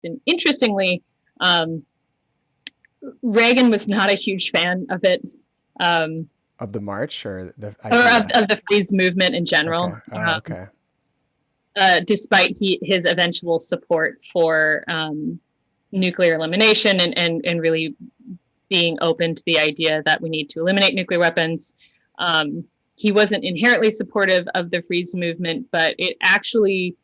And interestingly, Reagan was not a huge fan of it. Of the march or the Or idea? of the freeze movement in general. Okay. Oh, okay. Despite his eventual support for nuclear elimination and really being open to the idea that we need to eliminate nuclear weapons. He wasn't inherently supportive of the freeze movement, but it actually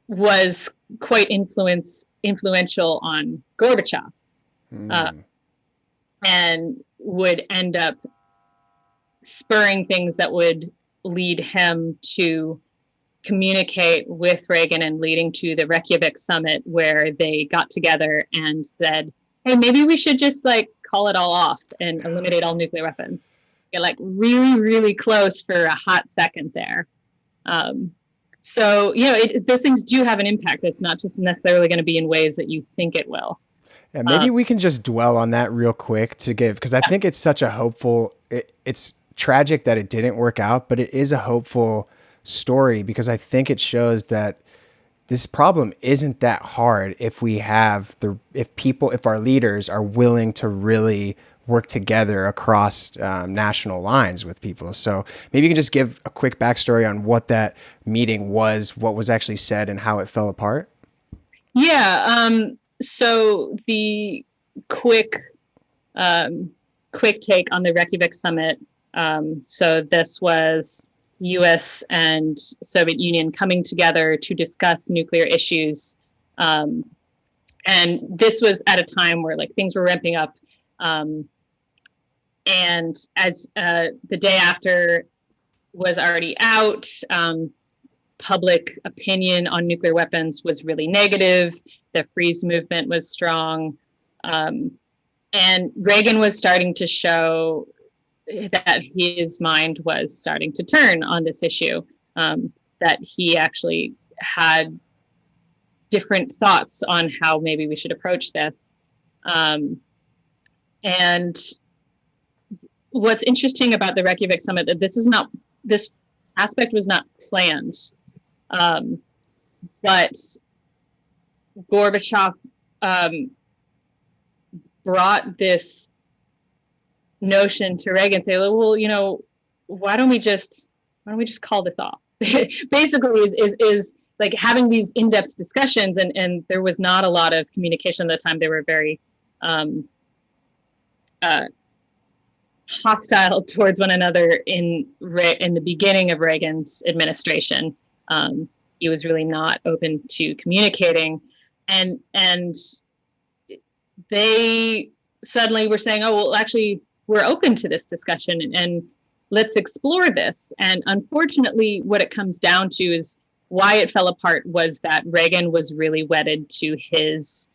was quite influential on Gorbachev, and would end up spurring things that would lead him to communicate with Reagan and leading to the Reykjavik summit, where they got together and said, hey, maybe we should just call it all off and eliminate all nuclear weapons. Get really, really close for a hot second there. So, those things do have an impact. It's not just necessarily going to be in ways that you think it will. Yeah, maybe we can just dwell on that real quick because I think it's such a hopeful, it's tragic that it didn't work out, but it is a hopeful story because I think it shows that this problem isn't that hard if if our leaders are willing to really work together across national lines with people. So maybe you can just give a quick backstory on what that meeting was, what was actually said, and how it fell apart. Yeah. So the quick take on the Reykjavik summit. So this was U.S. and Soviet Union coming together to discuss nuclear issues. And this was at a time where things were ramping up. And as the day after was already out, public opinion on nuclear weapons was really negative. The freeze movement was strong. And Reagan was starting to show that his mind was starting to turn on this issue, that he actually had different thoughts on how maybe we should approach this. And what's interesting about the Reykjavik summit, that this aspect was not planned. But Gorbachev brought this notion to Reagan, say, well, why don't we just call this off? Basically, is having these in-depth discussions, and there was not a lot of communication at the time. They were very hostile towards one another in the beginning of Reagan's administration. He was really not open to communicating, and they suddenly were saying, oh, well, actually, we're open to this discussion and let's explore this. And unfortunately, what it comes down to is why it fell apart was that Reagan was really wedded to his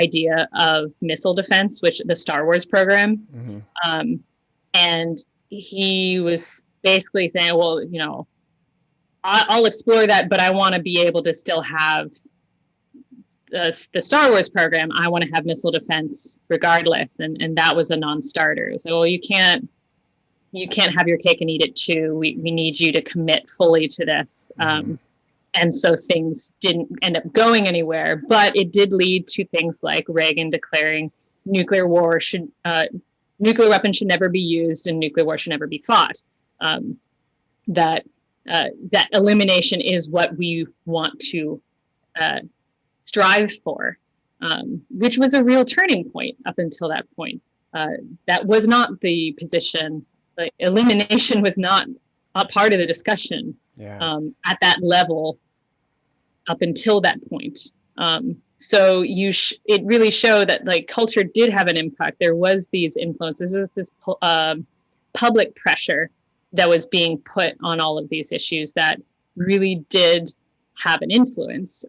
idea of missile defense, which the Star Wars program. Mm-hmm. And he was basically saying, well, I'll explore that, but I want to be able to still have the Star Wars program. I want to have missile defense regardless. And that was a non-starter. So, well, you can't have your cake and eat it too. We need you to commit fully to this. And so things didn't end up going anywhere, but it did lead to things like Reagan declaring nuclear weapons should never be used and nuclear war should never be fought. That elimination is what we want to strive for, which was a real turning point up until that point. That was not the position. Elimination was not a part of the discussion at that level up until that point. So it really showed that culture did have an impact. There was these influences. There was this public pressure that was being put on all of these issues that really did have an influence.